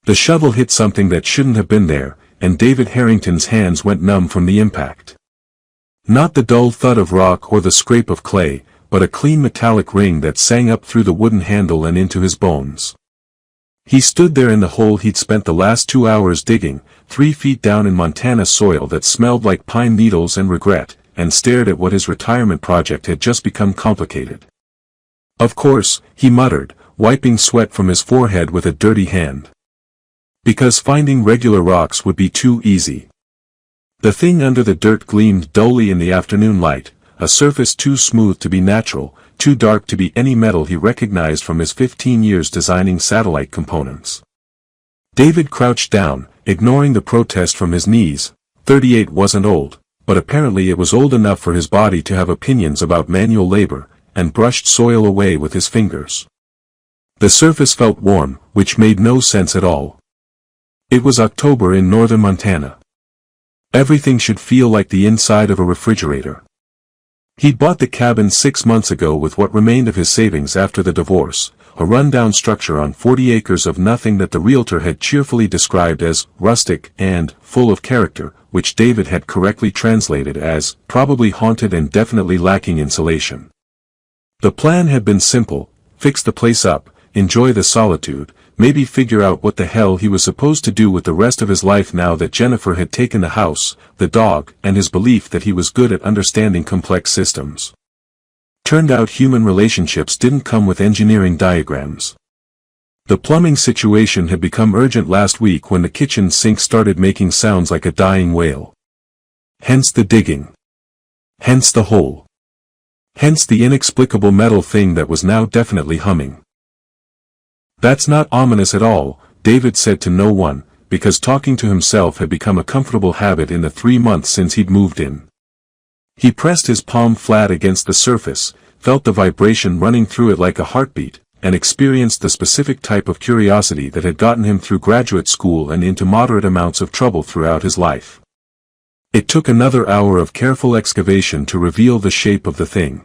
The shovel hit something that shouldn't have been there, and David Harrington's hands went numb from the impact. Not the dull thud of rock or the scrape of clay, but a clean metallic ring that sang up through the wooden handle and into his bones. He stood there in the hole he'd spent the last 2 hours digging, 3 feet down in Montana soil that smelled like pine needles and regret, and stared at what his retirement project had just become complicated. Of course, he muttered, wiping sweat from his forehead with a dirty hand. Because finding regular rocks would be too easy. The thing under the dirt gleamed dully in the afternoon light, a surface too smooth to be natural, too dark to be any metal he recognized from his 15 years designing satellite components. David crouched down, ignoring the protest from his knees. 38 wasn't old, but apparently it was old enough for his body to have opinions about manual labor, and brushed soil away with his fingers. The surface felt warm, which made no sense at all. It was October in northern Montana. Everything should feel like the inside of a refrigerator. He'd bought the cabin 6 months ago with what remained of his savings after the divorce, a run-down structure on 40 acres of nothing that the realtor had cheerfully described as rustic and full of character, which David had correctly translated as probably haunted and definitely lacking insulation. The plan had been simple: fix the place up, enjoy the solitude, maybe figure out what the hell he was supposed to do with the rest of his life now that Jennifer had taken the house, the dog, and his belief that he was good at understanding complex systems. Turned out human relationships didn't come with engineering diagrams. The plumbing situation had become urgent last week when the kitchen sink started making sounds like a dying whale. Hence the digging. Hence the hole. Hence the inexplicable metal thing that was now definitely humming. That's not ominous at all, David said to no one, because talking to himself had become a comfortable habit in the 3 months since he'd moved in. He pressed his palm flat against the surface, felt the vibration running through it like a heartbeat, and experienced the specific type of curiosity that had gotten him through graduate school and into moderate amounts of trouble throughout his life. It took another hour of careful excavation to reveal the shape of the thing.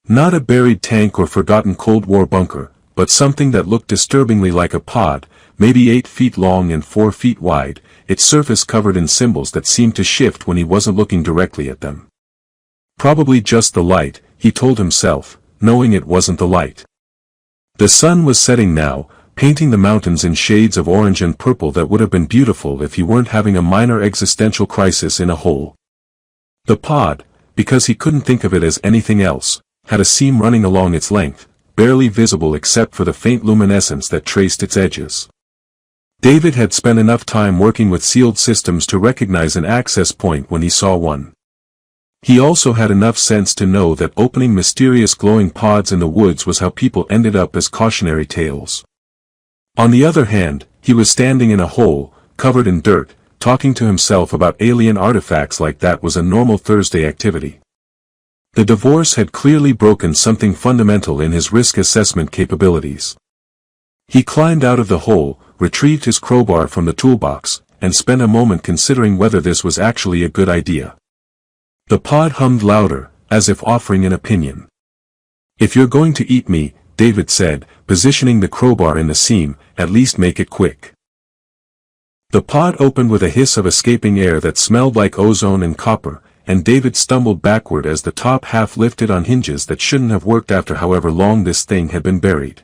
Not a buried tank or forgotten Cold War bunker, but something that looked disturbingly like a pod, maybe 8 feet long and 4 feet wide, its surface covered in symbols that seemed to shift when he wasn't looking directly at them. Probably just the light, he told himself, knowing it wasn't the light. The sun was setting now, painting the mountains in shades of orange and purple that would have been beautiful if he weren't having a minor existential crisis in a hole. The pod, because he couldn't think of it as anything else, had a seam running along its length, barely visible except for the faint luminescence that traced its edges. David had spent enough time working with sealed systems to recognize an access point when he saw one. He also had enough sense to know that opening mysterious glowing pods in the woods was how people ended up as cautionary tales. On the other hand, he was standing in a hole, covered in dirt, talking to himself about alien artifacts like that was a normal Thursday activity. The divorce had clearly broken something fundamental in his risk assessment capabilities. He climbed out of the hole, retrieved his crowbar from the toolbox, and spent a moment considering whether this was actually a good idea. The pod hummed louder, as if offering an opinion. "If you're going to eat me," David said, positioning the crowbar in the seam, "at least make it quick." The pod opened with a hiss of escaping air that smelled like ozone and copper, and David stumbled backward as the top half lifted on hinges that shouldn't have worked after however long this thing had been buried.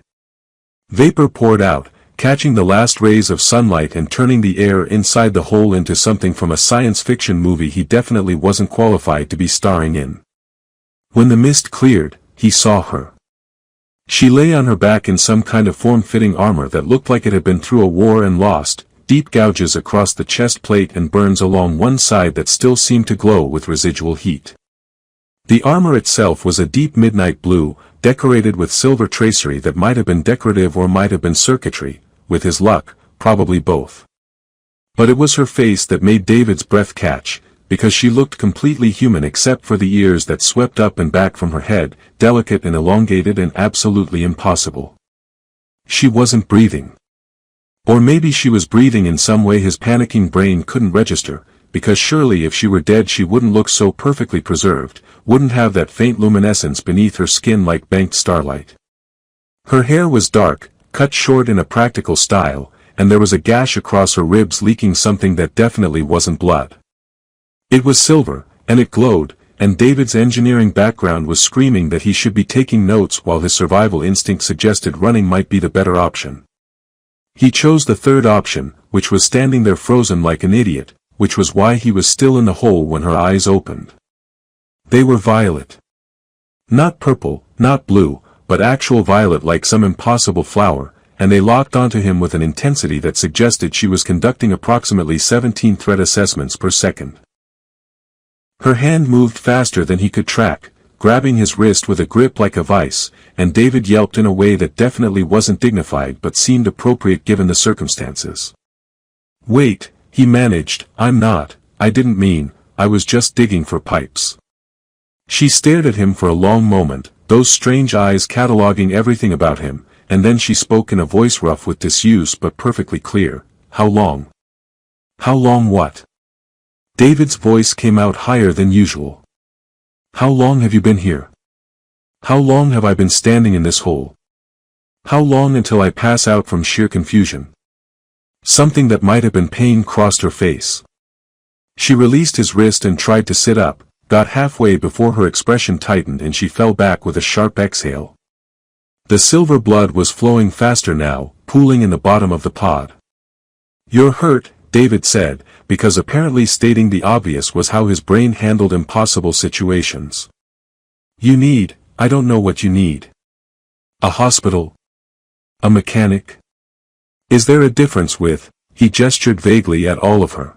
Vapor poured out, catching the last rays of sunlight and turning the air inside the hole into something from a science fiction movie he definitely wasn't qualified to be starring in. When the mist cleared, he saw her. She lay on her back in some kind of form-fitting armor that looked like it had been through a war and lost, deep gouges across the chest plate and burns along one side that still seemed to glow with residual heat. The armor itself was a deep midnight blue, decorated with silver tracery that might have been decorative or might have been circuitry, with his luck, probably both. But it was her face that made David's breath catch, because she looked completely human except for the ears that swept up and back from her head, delicate and elongated and absolutely impossible. She wasn't breathing. Or maybe she was breathing in some way his panicking brain couldn't register, because surely if she were dead she wouldn't look so perfectly preserved, wouldn't have that faint luminescence beneath her skin like banked starlight. Her hair was dark, cut short in a practical style, and there was a gash across her ribs leaking something that definitely wasn't blood. It was silver, and it glowed, and David's engineering background was screaming that he should be taking notes while his survival instinct suggested running might be the better option. He chose the third option, which was standing there frozen like an idiot, which was why he was still in the hole when her eyes opened. They were violet. Not purple, not blue, but actual violet like some impossible flower, and they locked onto him with an intensity that suggested she was conducting approximately 17 threat assessments per second. Her hand moved faster than he could track, grabbing his wrist with a grip like a vice, and David yelped in a way that definitely wasn't dignified but seemed appropriate given the circumstances. "Wait," he managed, I didn't mean, I was just digging for pipes." She stared at him for a long moment, those strange eyes cataloging everything about him, and then she spoke in a voice rough with disuse but perfectly clear. "How long?" "How long what?" David's voice came out higher than usual. "How long have you been here? How long have I been standing in this hole? How long until I pass out from sheer confusion?" Something that might have been pain crossed her face. She released his wrist and tried to sit up, got halfway before her expression tightened and she fell back with a sharp exhale. The silver blood was flowing faster now, pooling in the bottom of the pod. "You're hurt," David said, because apparently stating the obvious was how his brain handled impossible situations. I don't know what you need. A hospital? A mechanic? Is there a difference with?" He gestured vaguely at all of her.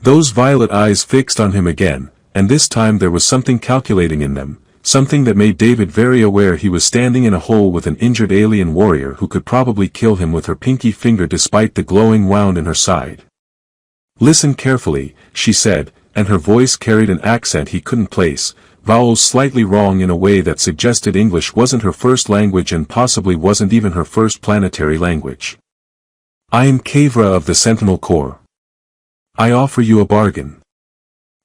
Those violet eyes fixed on him again, and this time there was something calculating in them, something that made David very aware he was standing in a hole with an injured alien warrior who could probably kill him with her pinky finger despite the glowing wound in her side. "Listen carefully," she said, and her voice carried an accent he couldn't place, vowels slightly wrong in a way that suggested English wasn't her first language and possibly wasn't even her first planetary language. "I am Kavra of the Sentinel Corps. I offer you a bargain."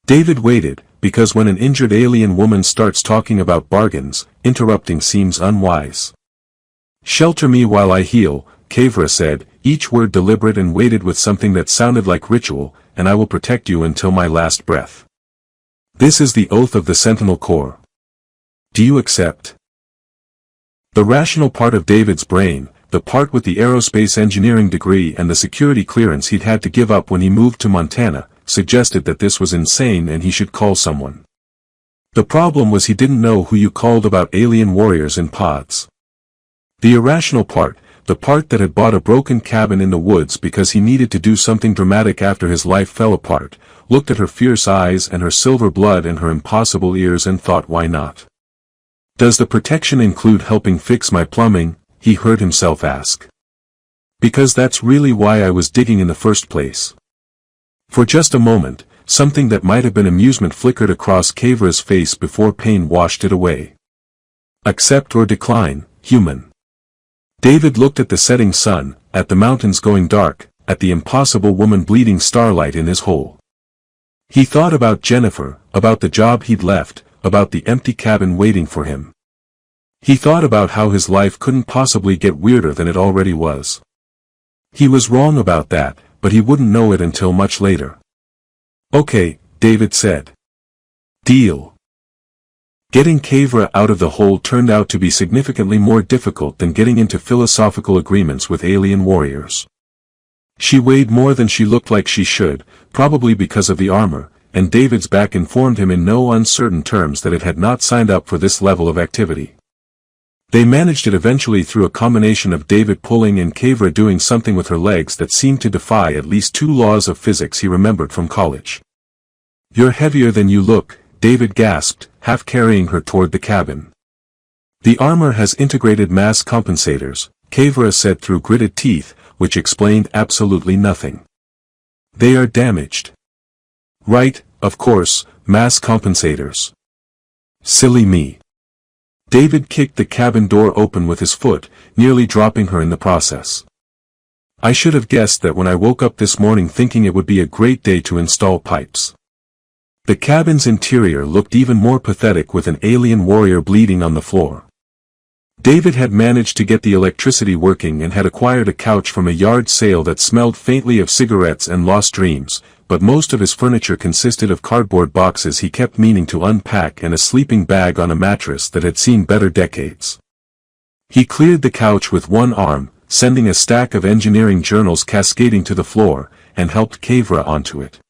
David waited, because when an injured alien woman starts talking about bargains, interrupting seems unwise. "Shelter me while I heal," Kavra said, each word deliberate and weighted with something that sounded like ritual, "and I will protect you until my last breath. This is the oath of the Sentinel Corps. Do you accept?" The rational part of David's brain, the part with the aerospace engineering degree and the security clearance he'd had to give up when he moved to Montana, suggested that this was insane and he should call someone. The problem was he didn't know who you called about alien warriors in pods. The irrational part, the part that had bought a broken cabin in the woods because he needed to do something dramatic after his life fell apart, looked at her fierce eyes and her silver blood and her impossible ears and thought, why not? "Does the protection include helping fix my plumbing?" he heard himself ask. "Because that's really why I was digging in the first place." For just a moment, something that might have been amusement flickered across Kavra's face before pain washed it away. "Accept or decline, human." David looked at the setting sun, at the mountains going dark, at the impossible woman bleeding starlight in his hole. He thought about Jennifer, about the job he'd left, about the empty cabin waiting for him. He thought about how his life couldn't possibly get weirder than it already was. He was wrong about that, but he wouldn't know it until much later. "Okay," David said. "Deal." Getting Kavra out of the hole turned out to be significantly more difficult than getting into philosophical agreements with alien warriors. She weighed more than she looked like she should, probably because of the armor, and David's back informed him in no uncertain terms that it had not signed up for this level of activity. They managed it eventually through a combination of David pulling and Kavra doing something with her legs that seemed to defy at least two laws of physics he remembered from college. "You're heavier than you look," David gasped, half carrying her toward the cabin. "The armor has integrated mass compensators," Kavra said through gritted teeth, which explained absolutely nothing. "They are damaged." "Right, of course, mass compensators. Silly me." David kicked the cabin door open with his foot, nearly dropping her in the process. "I should have guessed that when I woke up this morning thinking it would be a great day to install pipes." The cabin's interior looked even more pathetic with an alien warrior bleeding on the floor. David had managed to get the electricity working and had acquired a couch from a yard sale that smelled faintly of cigarettes and lost dreams, but most of his furniture consisted of cardboard boxes he kept meaning to unpack and a sleeping bag on a mattress that had seen better decades. He cleared the couch with one arm, sending a stack of engineering journals cascading to the floor, and helped Kavra onto it.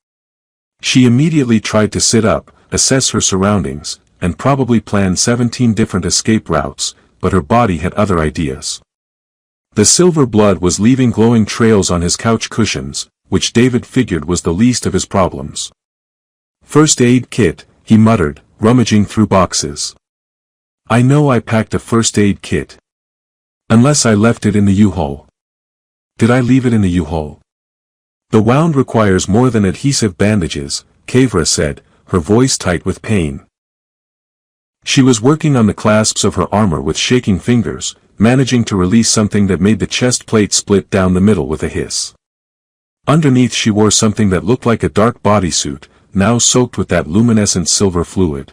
She immediately tried to sit up, assess her surroundings, and probably plan 17 different escape routes, but her body had other ideas. The silver blood was leaving glowing trails on his couch cushions, which David figured was the least of his problems. First aid kit, he muttered, rummaging through boxes. I know I packed a first aid kit. Unless I left it in the U-Haul. Did I leave it in the U-Haul? The wound requires more than adhesive bandages, Kavra said, her voice tight with pain. She was working on the clasps of her armor with shaking fingers, managing to release something that made the chest plate split down the middle with a hiss. Underneath she wore something that looked like a dark bodysuit, now soaked with that luminescent silver fluid.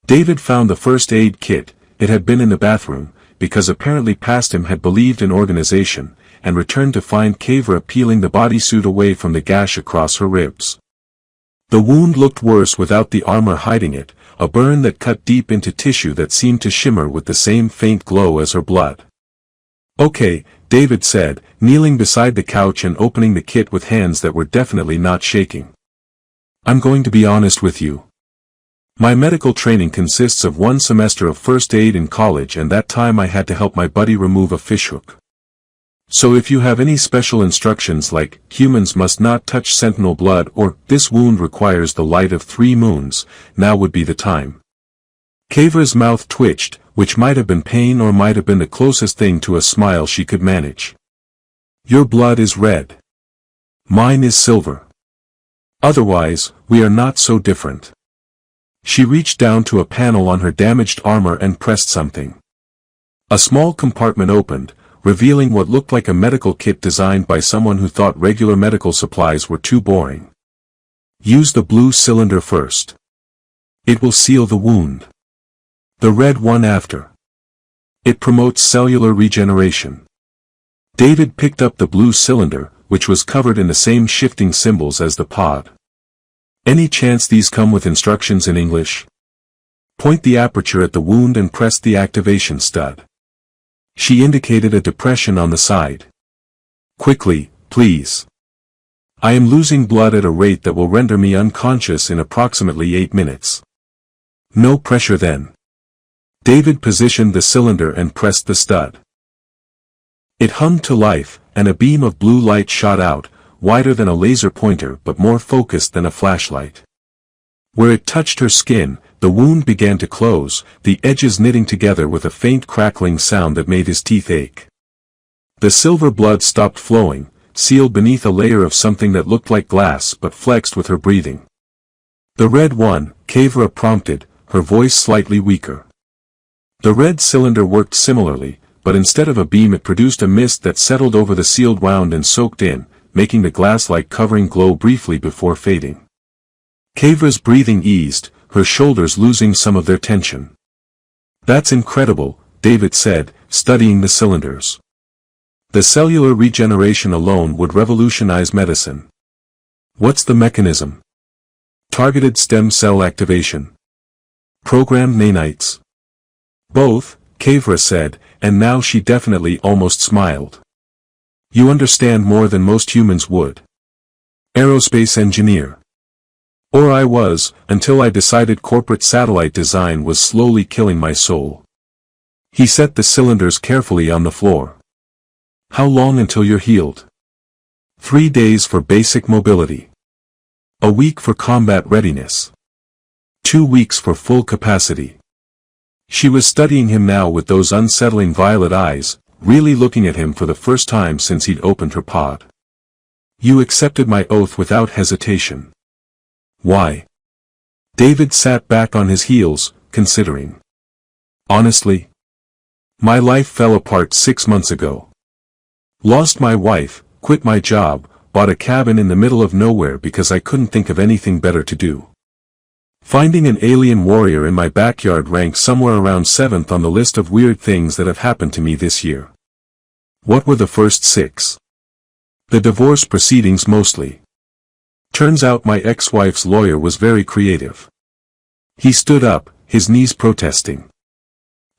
David found the first aid kit, it had been in the bathroom, because apparently past him had believed in organization, and returned to find Kavra peeling the bodysuit away from the gash across her ribs. The wound looked worse without the armor hiding it, a burn that cut deep into tissue that seemed to shimmer with the same faint glow as her blood. Okay, David said, kneeling beside the couch and opening the kit with hands that were definitely not shaking. I'm going to be honest with you. My medical training consists of 1 semester of first aid in college, and that time I had to help my buddy remove a fishhook. So if you have any special instructions like, humans must not touch sentinel blood, or, this wound requires the light of 3 moons, now would be the time. Kavra's mouth twitched, which might have been pain or might have been the closest thing to a smile she could manage. Your blood is red. Mine is silver. Otherwise, we are not so different. She reached down to a panel on her damaged armor and pressed something. A small compartment opened, revealing what looked like a medical kit designed by someone who thought regular medical supplies were too boring. Use the blue cylinder first. It will seal the wound. The red one after. It promotes cellular regeneration. David picked up the blue cylinder, which was covered in the same shifting symbols as the pod. Any chance these come with instructions in English? Point the aperture at the wound and press the activation stud. She indicated a depression on the side. Quickly, please. I am losing blood at a rate that will render me unconscious in approximately 8 minutes. No pressure then. David positioned the cylinder and pressed the stud. It hummed to life, and a beam of blue light shot out, wider than a laser pointer but more focused than a flashlight. Where it touched her skin, the wound began to close, the edges knitting together with a faint crackling sound that made his teeth ache. The silver blood stopped flowing, sealed beneath a layer of something that looked like glass but flexed with her breathing. The red one, Kavra prompted, her voice slightly weaker. The red cylinder worked similarly, but instead of a beam it produced a mist that settled over the sealed wound and soaked in, making the glass-like covering glow briefly before fading. Kavra's breathing eased, her shoulders losing some of their tension. That's incredible, David said, studying the cylinders. The cellular regeneration alone would revolutionize medicine. What's the mechanism? Targeted stem cell activation. Programmed nanites. Both, Kavra said, and now she definitely almost smiled. You understand more than most humans would. Aerospace engineer. Or I was, until I decided corporate satellite design was slowly killing my soul. He set the cylinders carefully on the floor. How long until you're healed? 3 days for basic mobility. A week for combat readiness. 2 weeks for full capacity. She was studying him now with those unsettling violet eyes, really looking at him for the first time since he'd opened her pod. You accepted my oath without hesitation. Why? David sat back on his heels, considering. Honestly? My life fell apart 6 months ago. Lost my wife, quit my job, bought a cabin in the middle of nowhere because I couldn't think of anything better to do. Finding an alien warrior in my backyard ranks somewhere around 7th on the list of weird things that have happened to me this year. What were the first 6? The divorce proceedings mostly. Turns out my ex-wife's lawyer was very creative. He stood up, his knees protesting.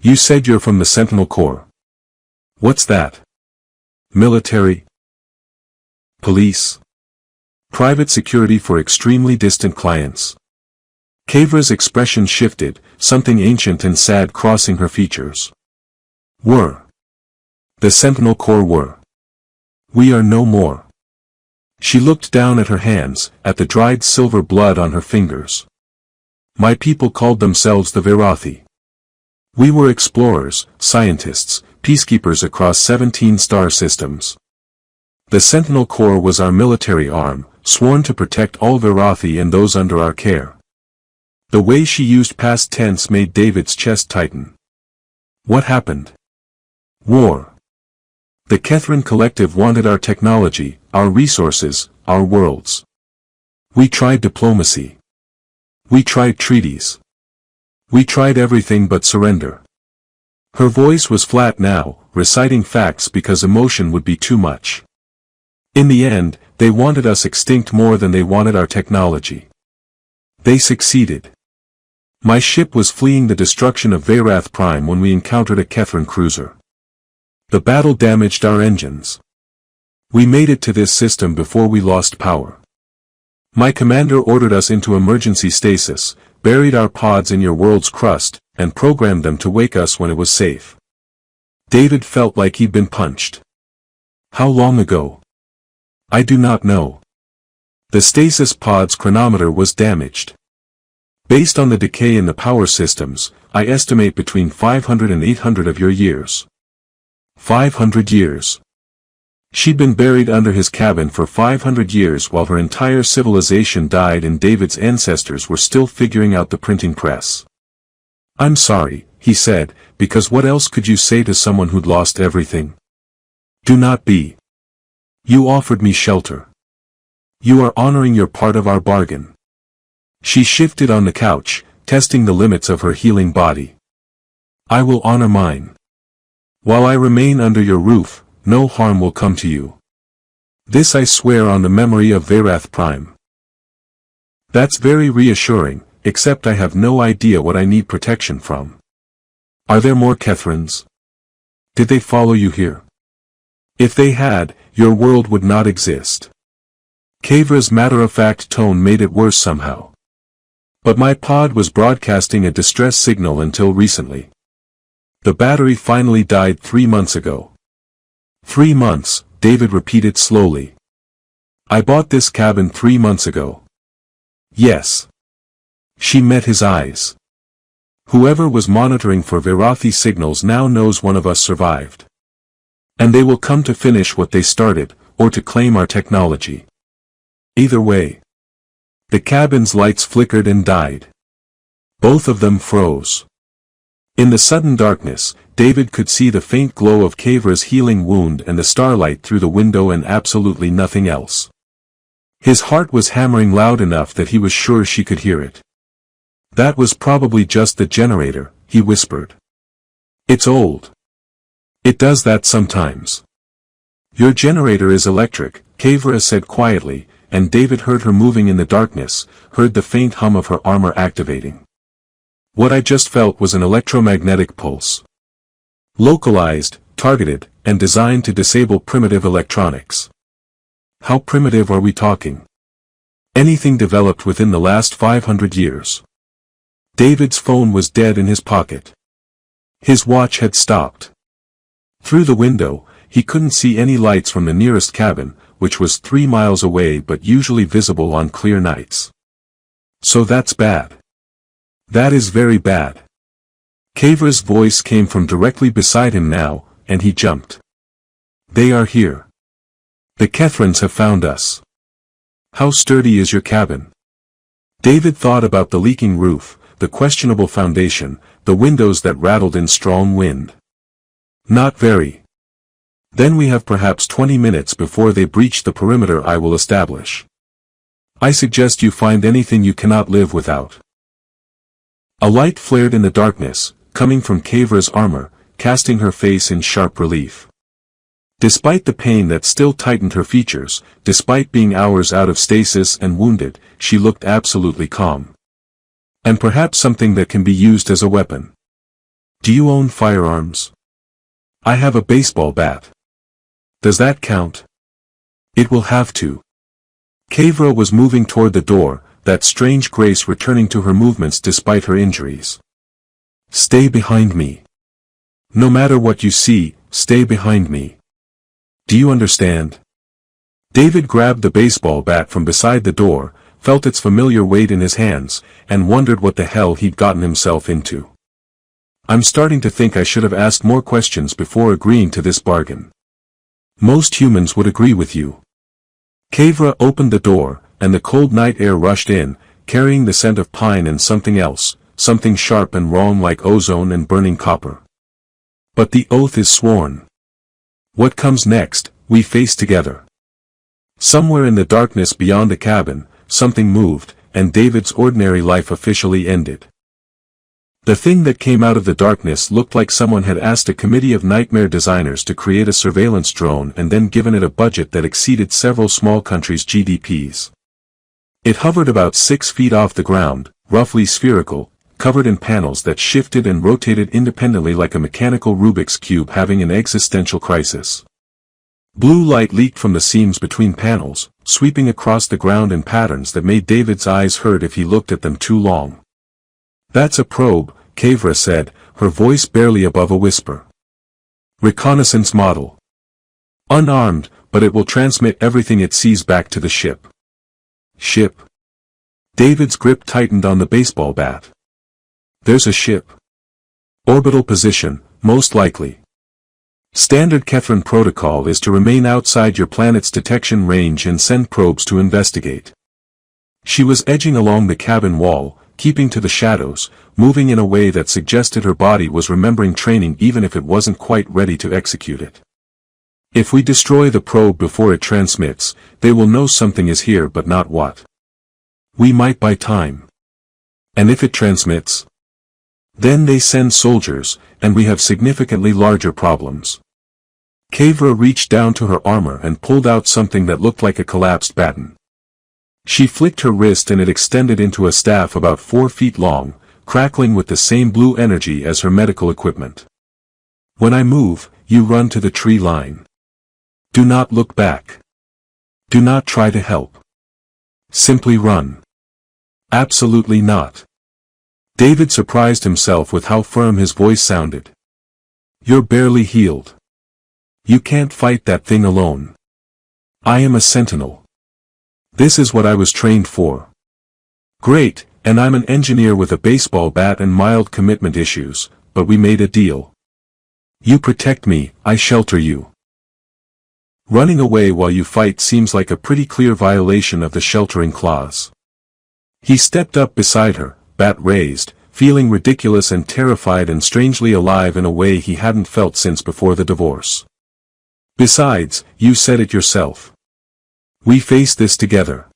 You said you're from the Sentinel Corps. What's that? Military? Police? Private security for extremely distant clients. Kavra's expression shifted, something ancient and sad crossing her features. Were. The Sentinel Corps were. We are no more. She looked down at her hands, at the dried silver blood on her fingers. My people called themselves the Virathi. We were explorers, scientists, peacekeepers across 17 star systems. The Sentinel Corps was our military arm, sworn to protect all Virathi and those under our care. The way she used past tense made David's chest tighten. What happened? War. The Kethrin Collective wanted our technology, our resources, our worlds. We tried diplomacy. We tried treaties. We tried everything but surrender. Her voice was flat now, reciting facts because emotion would be too much. In the end, they wanted us extinct more than they wanted our technology. They succeeded. My ship was fleeing the destruction of Veyrath Prime when we encountered a Kethrin cruiser. The battle damaged our engines. We made it to this system before we lost power. My commander ordered us into emergency stasis, buried our pods in your world's crust, and programmed them to wake us when it was safe. David felt like he'd been punched. How long ago? I do not know. The stasis pod's chronometer was damaged. Based on the decay in the power systems, I estimate between 500 and 800 of your years. 500 years. She'd been buried under his cabin for 500 years while her entire civilization died and David's ancestors were still figuring out the printing press. I'm sorry, he said, because what else could you say to someone who'd lost everything? Do not be. You offered me shelter. You are honoring your part of our bargain. She shifted on the couch, testing the limits of her healing body. I will honor mine. While I remain under your roof, no harm will come to you. This I swear on the memory of Veyrath Prime. That's very reassuring, except I have no idea what I need protection from. Are there more Kethrins? Did they follow you here? If they had, your world would not exist. Kavra's matter-of-fact tone made it worse somehow. But my pod was broadcasting a distress signal until recently. The battery finally died 3 months ago. 3 months, David repeated slowly. I bought this cabin 3 months ago. Yes. She met his eyes. Whoever was monitoring for Virathi signals now knows one of us survived. And they will come to finish what they started, or to claim our technology. Either way. The cabin's lights flickered and died. Both of them froze. In the sudden darkness, David could see the faint glow of Kavra's healing wound and the starlight through the window and absolutely nothing else. His heart was hammering loud enough that he was sure she could hear it. That was probably just the generator, he whispered. It's old. It does that sometimes. Your generator is electric, Kavra said quietly, and David heard her moving in the darkness, heard the faint hum of her armor activating. What I just felt was an electromagnetic pulse. Localized, targeted, and designed to disable primitive electronics. How primitive are we talking? Anything developed within the last 500 years. David's phone was dead in his pocket. His watch had stopped. Through the window, he couldn't see any lights from the nearest cabin, which was 3 miles away but usually visible on clear nights. So that's bad. That is very bad. Kavra's voice came from directly beside him now, and he jumped. They are here. The Kethrins have found us. How sturdy is your cabin? David thought about the leaking roof, the questionable foundation, the windows that rattled in strong wind. Not very. Then we have perhaps 20 minutes before they breach the perimeter I will establish. I suggest you find anything you cannot live without. A light flared in the darkness, coming from Kavra's armor, casting her face in sharp relief. Despite the pain that still tightened her features, despite being hours out of stasis and wounded, she looked absolutely calm. And perhaps something that can be used as a weapon. Do you own firearms? I have a baseball bat. Does that count? It will have to. Kavra was moving toward the door, that strange grace returning to her movements despite her injuries. Stay behind me. No matter what you see, stay behind me. Do you understand? David grabbed the baseball bat from beside the door, felt its familiar weight in his hands, and wondered what the hell he'd gotten himself into. I'm starting to think I should have asked more questions before agreeing to this bargain. Most humans would agree with you. Kavra opened the door, and the cold night air rushed in, carrying the scent of pine and something else, something sharp and wrong like ozone and burning copper. But the oath is sworn. What comes next, we face together. Somewhere in the darkness beyond the cabin, something moved, and David's ordinary life officially ended. The thing that came out of the darkness looked like someone had asked a committee of nightmare designers to create a surveillance drone and then given it a budget that exceeded several small countries' GDPs. It hovered about 6 feet off the ground, roughly spherical, covered in panels that shifted and rotated independently like a mechanical Rubik's Cube having an existential crisis. Blue light leaked from the seams between panels, sweeping across the ground in patterns that made David's eyes hurt if he looked at them too long. That's a probe, Kavra said, her voice barely above a whisper. Reconnaissance model. Unarmed, but it will transmit everything it sees back to the ship. Ship? David's grip tightened on the baseball bat. There's a ship. Orbital position, most likely. Standard Kethran protocol is to remain outside your planet's detection range and send probes to investigate. She was edging along the cabin wall, keeping to the shadows, moving in a way that suggested her body was remembering training even if it wasn't quite ready to execute it. If we destroy the probe before it transmits, they will know something is here but not what. We might buy time. And if it transmits? Then they send soldiers, and we have significantly larger problems. Kavra reached down to her armor and pulled out something that looked like a collapsed baton. She flicked her wrist and it extended into a staff about 4 feet long, crackling with the same blue energy as her medical equipment. When I move, you run to the tree line. Do not look back. Do not try to help. Simply run. Absolutely not. David surprised himself with how firm his voice sounded. You're barely healed. You can't fight that thing alone. I am a sentinel. This is what I was trained for. Great, and I'm an engineer with a baseball bat and mild commitment issues, but we made a deal. You protect me, I shelter you. Running away while you fight seems like a pretty clear violation of the sheltering clause. He stepped up beside her, bat raised, feeling ridiculous and terrified and strangely alive in a way he hadn't felt since before the divorce. Besides, you said it yourself. We face this together.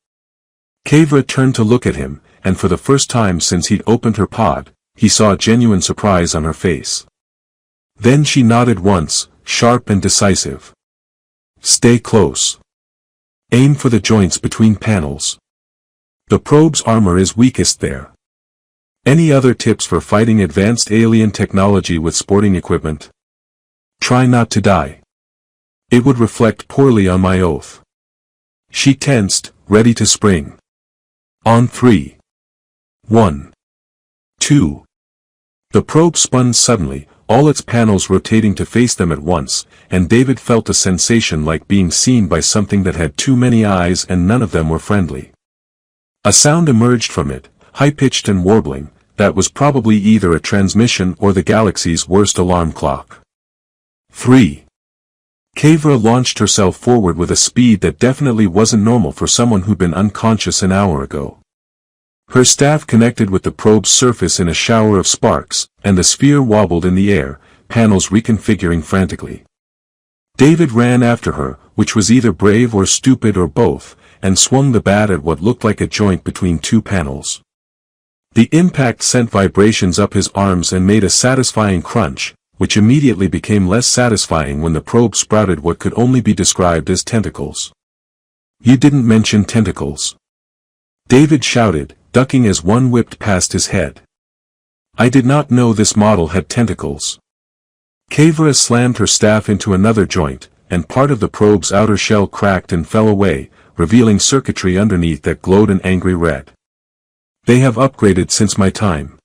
Kavra turned to look at him, and for the first time since he'd opened her pod, he saw genuine surprise on her face. Then she nodded once, sharp and decisive. Stay close. Aim for the joints between panels. The probe's armor is weakest there. Any other tips for fighting advanced alien technology with sporting equipment? Try not to die. It would reflect poorly on my oath. She tensed, ready to spring. On 3. 1. 2. The probe spun suddenly, all its panels rotating to face them at once, and David felt a sensation like being seen by something that had too many eyes and none of them were friendly. A sound emerged from it, high-pitched and warbling, that was probably either a transmission or the galaxy's worst alarm clock. 3. Kavra launched herself forward with a speed that definitely wasn't normal for someone who'd been unconscious an hour ago. Her staff connected with the probe's surface in a shower of sparks, and the sphere wobbled in the air, panels reconfiguring frantically. David ran after her, which was either brave or stupid or both, and swung the bat at what looked like a joint between two panels. The impact sent vibrations up his arms and made a satisfying crunch, which immediately became less satisfying when the probe sprouted what could only be described as tentacles. "You didn't mention tentacles," David shouted, ducking as one whipped past his head. "I did not know this model had tentacles." Kavra slammed her staff into another joint, and part of the probe's outer shell cracked and fell away, revealing circuitry underneath that glowed an angry red. "They have upgraded since my time."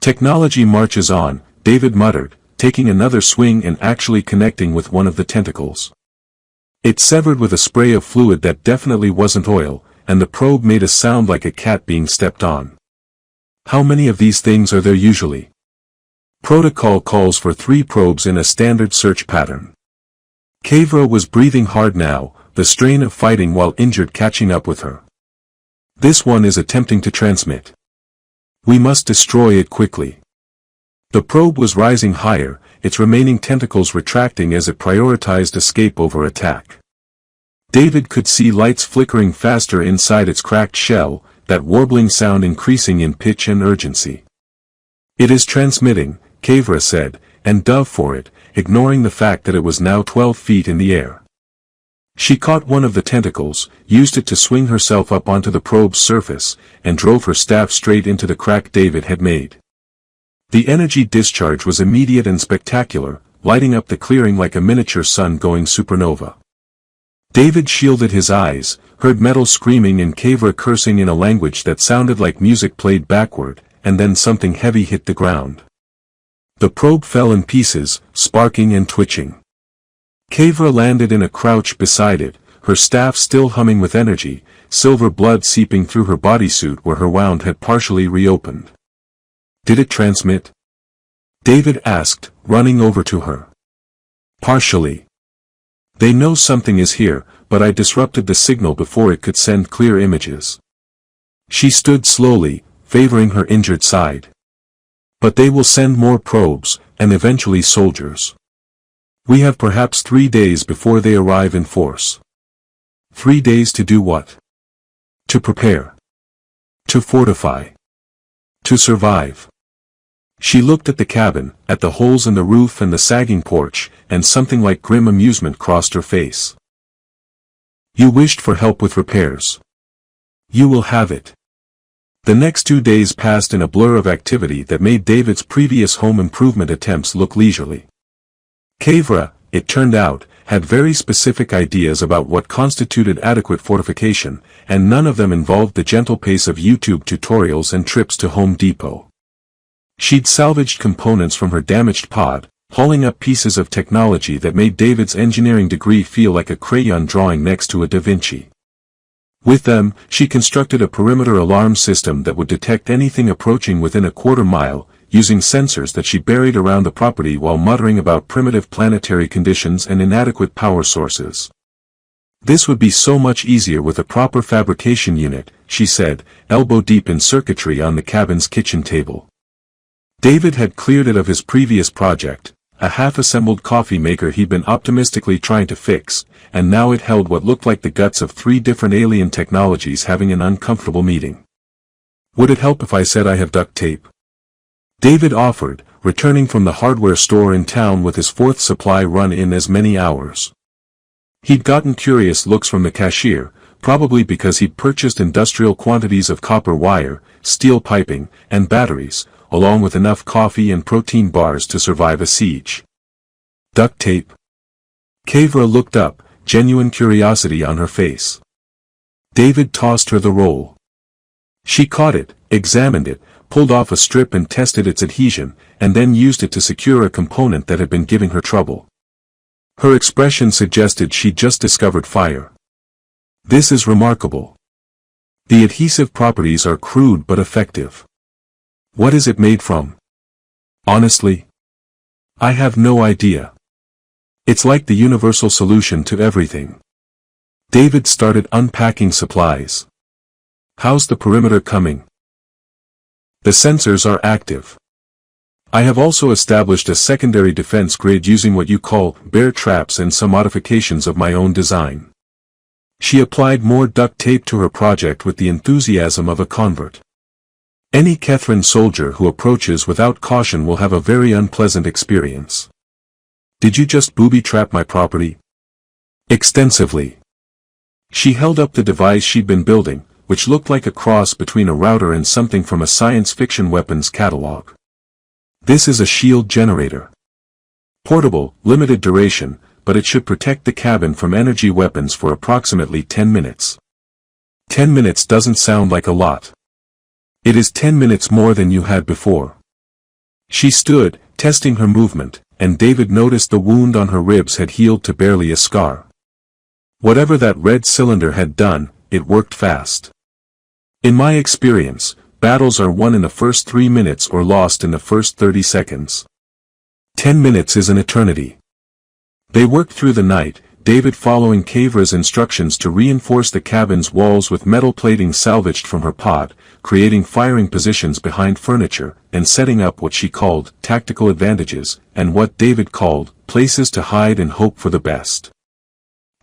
"Technology marches on," David muttered, taking another swing and actually connecting with one of the tentacles. It severed with a spray of fluid that definitely wasn't oil, and the probe made a sound like a cat being stepped on. "How many of these things are there usually?" "Protocol calls for 3 probes in a standard search pattern." Kavra was breathing hard now, the strain of fighting while injured catching up with her. "This one is attempting to transmit. We must destroy it quickly." The probe was rising higher, its remaining tentacles retracting as it prioritized escape over attack. David could see lights flickering faster inside its cracked shell, that warbling sound increasing in pitch and urgency. "It is transmitting," Kavra said, and dove for it, ignoring the fact that it was now 12 feet in the air. She caught one of the tentacles, used it to swing herself up onto the probe's surface, and drove her staff straight into the crack David had made. The energy discharge was immediate and spectacular, lighting up the clearing like a miniature sun going supernova. David shielded his eyes, heard metal screaming and Kavra cursing in a language that sounded like music played backward, and then something heavy hit the ground. The probe fell in pieces, sparking and twitching. Kavra landed in a crouch beside it, her staff still humming with energy, silver blood seeping through her bodysuit where her wound had partially reopened. "Did it transmit?" David asked, running over to her. "Partially. They know something is here, but I disrupted the signal before it could send clear images." She stood slowly, favoring her injured side. "But they will send more probes, and eventually soldiers. We have perhaps 3 days before they arrive in force." 3 days to do what? To prepare. To fortify. To survive. She looked at the cabin, at the holes in the roof and the sagging porch, and something like grim amusement crossed her face. "You wished for help with repairs. You will have it." The next 2 days passed in a blur of activity that made David's previous home improvement attempts look leisurely. Kavra, it turned out, had very specific ideas about what constituted adequate fortification, and none of them involved the gentle pace of YouTube tutorials and trips to Home Depot. She'd salvaged components from her damaged pod, hauling up pieces of technology that made David's engineering degree feel like a crayon drawing next to a Da Vinci. With them, she constructed a perimeter alarm system that would detect anything approaching within a quarter mile, using sensors that she buried around the property while muttering about primitive planetary conditions and inadequate power sources. "This would be so much easier with a proper fabrication unit," she said, elbow deep in circuitry on the cabin's kitchen table. David had cleared it of his previous project, a half-assembled coffee maker he'd been optimistically trying to fix, and now it held what looked like the guts of 3 different alien technologies having an uncomfortable meeting. "Would it help if I said I have duct tape?" David offered, returning from the hardware store in town with his 4th supply run in as many hours. He'd gotten curious looks from the cashier, probably because he'd purchased industrial quantities of copper wire, steel piping, and batteries, along with enough coffee and protein bars to survive a siege. "Duct tape?" Kavra looked up, genuine curiosity on her face. David tossed her the roll. She caught it, examined it, pulled off a strip and tested its adhesion, and then used it to secure a component that had been giving her trouble. Her expression suggested she'd just discovered fire. "This is remarkable. The adhesive properties are crude but effective. What is it made from?" "Honestly, I have no idea. It's like the universal solution to everything." David started unpacking supplies. "How's the perimeter coming?" "The sensors are active. I have also established a secondary defense grid using what you call bear traps and some modifications of my own design." She applied more duct tape to her project with the enthusiasm of a convert. Any Catherine soldier who approaches without caution will have a very unpleasant experience. Did you just booby-trap my property? Extensively. She held up the device she'd been building, which looked like a cross between a router and something from a science fiction weapons catalog. This is a shield generator. Portable, limited duration, but it should protect the cabin from energy weapons for approximately 10 minutes. 10 minutes doesn't sound like a lot. It is 10 minutes more than you had before. She stood, testing her movement, and David noticed the wound on her ribs had healed to barely a scar. Whatever that red cylinder had done, it worked fast. In my experience, battles are won in the first 3 minutes or lost in the first 30 seconds. 10 minutes is an eternity. They worked through the night, David following Kavra's instructions to reinforce the cabin's walls with metal plating salvaged from her pod, creating firing positions behind furniture, and setting up what she called tactical advantages, and what David called places to hide and hope for the best.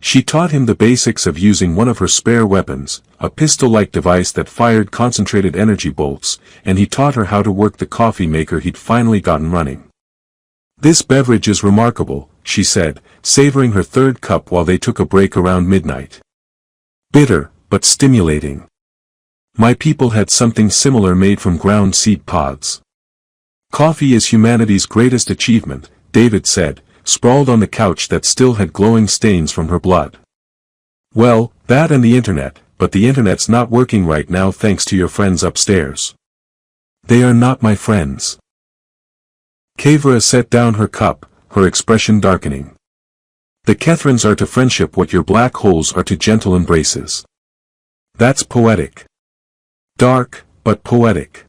She taught him the basics of using one of her spare weapons, a pistol-like device that fired concentrated energy bolts, and he taught her how to work the coffee maker he'd finally gotten running. "This beverage is remarkable," she said, savoring her third cup while they took a break around midnight. "Bitter, but stimulating. My people had something similar made from ground seed pods." "Coffee is humanity's greatest achievement," David said, sprawled on the couch that still had glowing stains from her blood. "Well, that and the internet, but the internet's not working right now thanks to your friends upstairs." "They are not my friends." Kavra set down her cup, her expression darkening. "The Catherines are to friendship what your black holes are to gentle embraces. That's poetic. Dark, but poetic."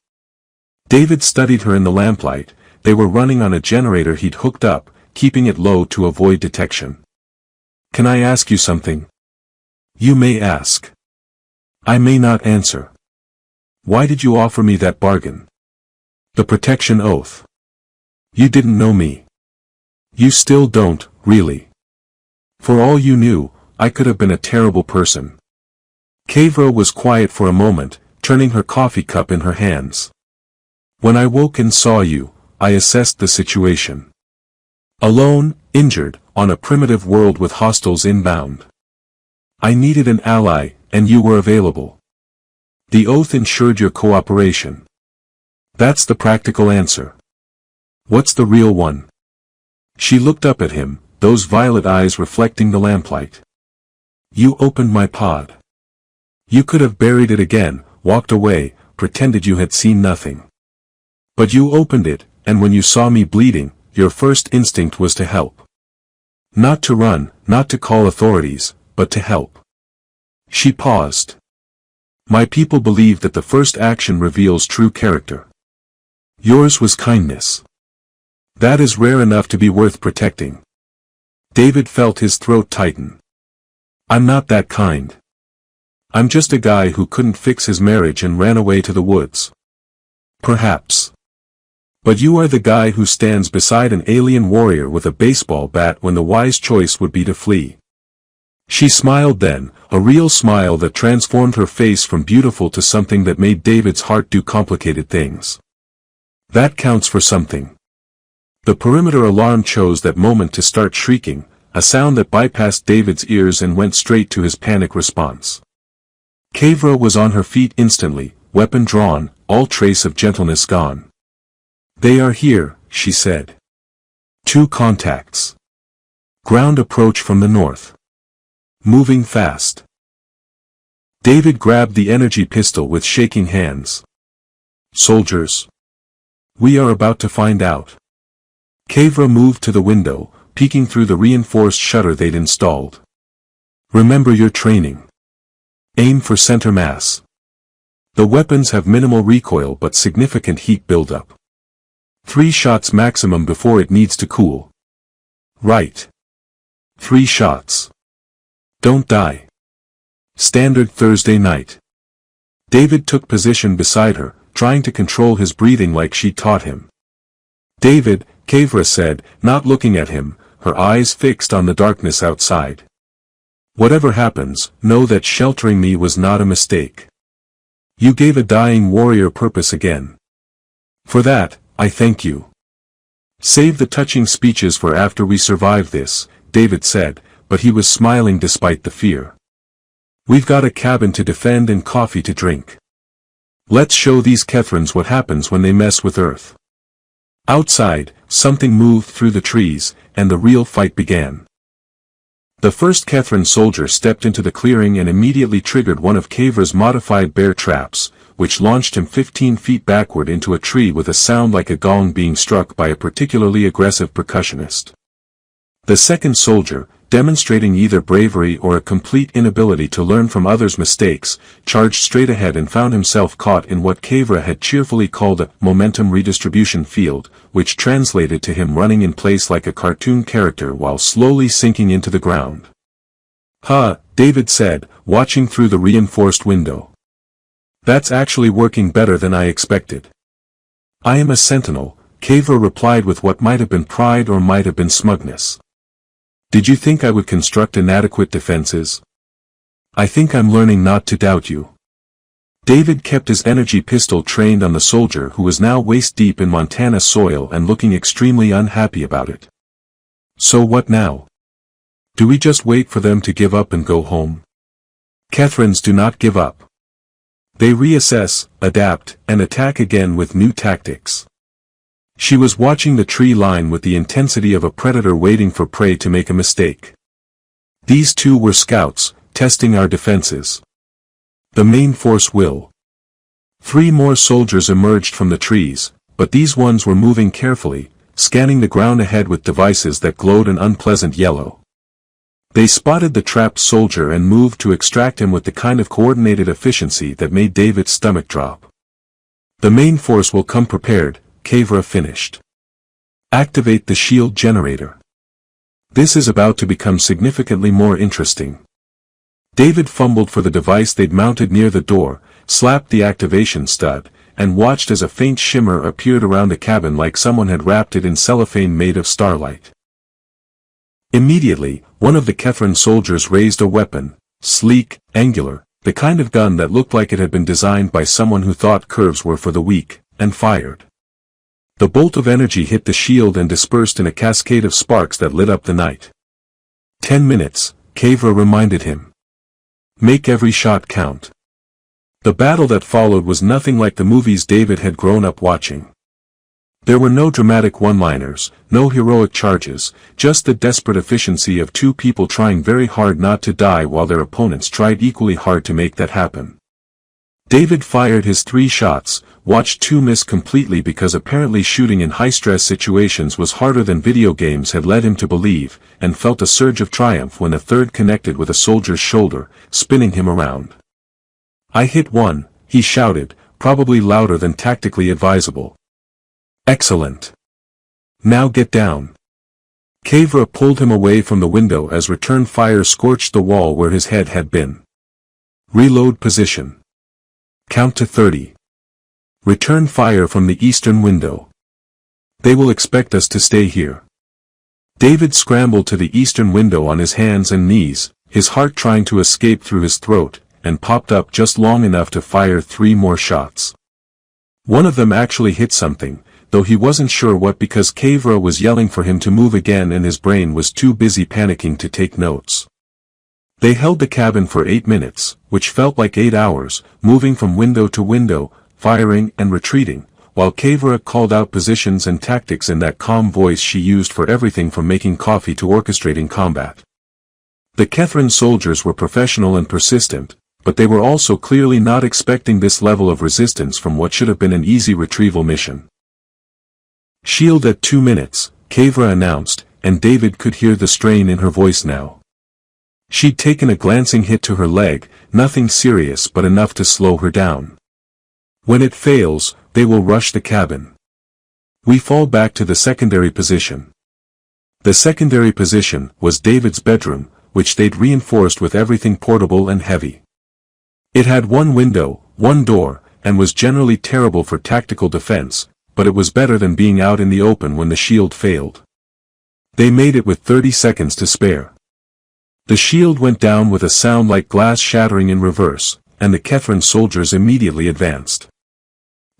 David studied her in the lamplight. They were running on a generator he'd hooked up, keeping it low to avoid detection. "Can I ask you something?" "You may ask." "I may not answer." "Why did you offer me that bargain?" "The protection oath." "You didn't know me." "You still don't, really. For all you knew, I could have been a terrible person." Kavra was quiet for a moment, turning her coffee cup in her hands. "When I woke and saw you, I assessed the situation. Alone, injured, on a primitive world with hostiles inbound. I needed an ally, and you were available. The oath ensured your cooperation. That's the practical answer. What's the real one?" She looked up at him, those violet eyes reflecting the lamplight. "You opened my pod. You could have buried it again, walked away, pretended you had seen nothing. But you opened it, and when you saw me bleeding, your first instinct was to help. Not to run, not to call authorities, but to help." She paused. "My people believe that the first action reveals true character. Yours was kindness. That is rare enough to be worth protecting." David felt his throat tighten. "I'm not that kind. I'm just a guy who couldn't fix his marriage and ran away to the woods." "Perhaps. But you are the guy who stands beside an alien warrior with a baseball bat when the wise choice would be to flee." She smiled then, a real smile that transformed her face from beautiful to something that made David's heart do complicated things. "That counts for something." The perimeter alarm chose that moment to start shrieking, a sound that bypassed David's ears and went straight to his panic response. Kavra was on her feet instantly, weapon drawn, all trace of gentleness gone. "They are here," she said. "2 contacts. Ground approach from the north. Moving fast." David grabbed the energy pistol with shaking hands. "Soldiers? We are about to find out." Kavra moved to the window, peeking through the reinforced shutter they'd installed. "Remember your training. Aim for center mass. The weapons have minimal recoil but significant heat buildup. 3 shots maximum before it needs to cool." "Right. 3 shots. Don't die." Standard Thursday night. David took position beside her, trying to control his breathing like she taught him. "David," Kavra said, not looking at him, her eyes fixed on the darkness outside. "Whatever happens, know that sheltering me was not a mistake. You gave a dying warrior purpose again. For that, I thank you. Save the touching speeches for after we survive this, David said, but he was smiling despite the fear. We've got a cabin to defend and coffee to drink. Let's show these Kethrons what happens when they mess with Earth. Outside, something moved through the trees, and the real fight began. The first Kethron soldier stepped into the clearing and immediately triggered one of Kavra's modified bear traps, which launched him 15 feet backward into a tree with a sound like a gong being struck by a particularly aggressive percussionist. The second soldier, demonstrating either bravery or a complete inability to learn from others' mistakes, charged straight ahead and found himself caught in what Kavra had cheerfully called a momentum redistribution field, which translated to him running in place like a cartoon character while slowly sinking into the ground. "Huh," David said, watching through the reinforced window. "That's actually working better than I expected." "I am a sentinel," Kavra replied with what might have been pride or might have been smugness. "Did you think I would construct inadequate defenses? I think I'm learning not to doubt you." David kept his energy pistol trained on the soldier who was now waist-deep in Montana soil and looking extremely unhappy about it. "So what now? Do we just wait for them to give up and go home?" Kethrons do not give up. They reassess, adapt, and attack again with new tactics. She was watching the tree line with the intensity of a predator waiting for prey to make a mistake. These two were scouts, testing our defenses. The main force will. 3 more soldiers emerged from the trees, but these ones were moving carefully, scanning the ground ahead with devices that glowed an unpleasant yellow. They spotted the trapped soldier and moved to extract him with the kind of coordinated efficiency that made David's stomach drop. "The main force will come prepared," Kavra finished. "Activate the shield generator. This is about to become significantly more interesting." David fumbled for the device they'd mounted near the door, slapped the activation stud, and watched as a faint shimmer appeared around the cabin like someone had wrapped it in cellophane made of starlight. Immediately, one of the Kethron soldiers raised a weapon, sleek, angular, the kind of gun that looked like it had been designed by someone who thought curves were for the weak, and fired. The bolt of energy hit the shield and dispersed in a cascade of sparks that lit up the night. 10 minutes, Kavra reminded him. Make every shot count. The battle that followed was nothing like the movies David had grown up watching. There were no dramatic one-liners, no heroic charges, just the desperate efficiency of 2 people trying very hard not to die while their opponents tried equally hard to make that happen. David fired his 3 shots, watched 2 miss completely because apparently shooting in high-stress situations was harder than video games had led him to believe, and felt a surge of triumph when a third connected with a soldier's shoulder, spinning him around. "I hit 1, he shouted, probably louder than tactically advisable. "Excellent. Now get down." Kavra pulled him away from the window as return fire scorched the wall where his head had been. "Reload position. Count to 30. Return fire from the eastern window. They will expect us to stay here." David scrambled to the eastern window on his hands and knees, his heart trying to escape through his throat, and popped up just long enough to fire 3 more shots. One of them actually hit something, though he wasn't sure what because Kavra was yelling for him to move again and his brain was too busy panicking to take notes. They held the cabin for 8 minutes, which felt like 8 hours, moving from window to window, firing and retreating, while Kavra called out positions and tactics in that calm voice she used for everything from making coffee to orchestrating combat. The Kethron soldiers were professional and persistent, but they were also clearly not expecting this level of resistance from what should have been an easy retrieval mission. "Shield at 2 minutes, Kavra announced, and David could hear the strain in her voice now. She'd taken a glancing hit to her leg, nothing serious but enough to slow her down. "When it fails, they will rush the cabin. We fall back to the secondary position." The secondary position was David's bedroom, which they'd reinforced with everything portable and heavy. It had 1 window, 1 door, and was generally terrible for tactical defense, but it was better than being out in the open when the shield failed. They made it with 30 seconds to spare. The shield went down with a sound like glass shattering in reverse, and the Kethran soldiers immediately advanced.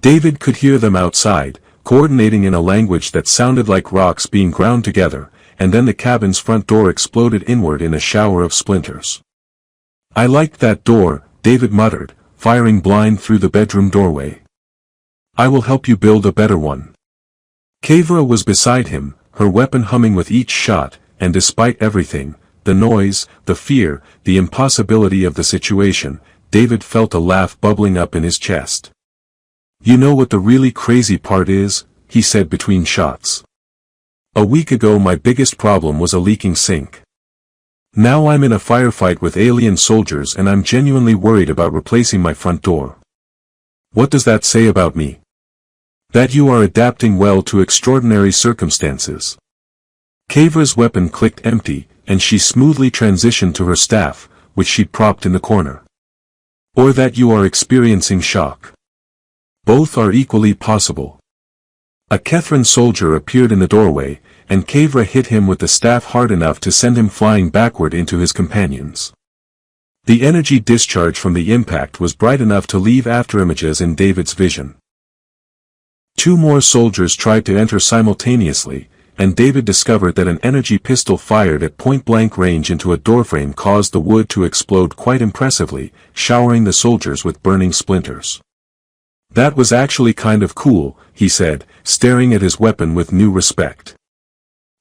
David could hear them outside, coordinating in a language that sounded like rocks being ground together, and then the cabin's front door exploded inward in a shower of splinters. "I liked that door," David muttered, firing blind through the bedroom doorway. "I will help you build a better one." Kavra was beside him, her weapon humming with each shot, and despite everything, the noise, the fear, the impossibility of the situation, David felt a laugh bubbling up in his chest. "You know what the really crazy part is?" he said between shots. "A week ago my biggest problem was a leaking sink. Now I'm in a firefight with alien soldiers and I'm genuinely worried about replacing my front door. What does that say about me? That you are adapting well to extraordinary circumstances." Kavra's weapon clicked empty, and she smoothly transitioned to her staff, which she propped in the corner. "Or that you are experiencing shock. Both are equally possible." A Kethran soldier appeared in the doorway, and Kavra hit him with the staff hard enough to send him flying backward into his companions. The energy discharge from the impact was bright enough to leave afterimages in David's vision. Two more soldiers tried to enter simultaneously, and David discovered that an energy pistol fired at point-blank range into a doorframe caused the wood to explode quite impressively, showering the soldiers with burning splinters. "That was actually kind of cool," he said, staring at his weapon with new respect.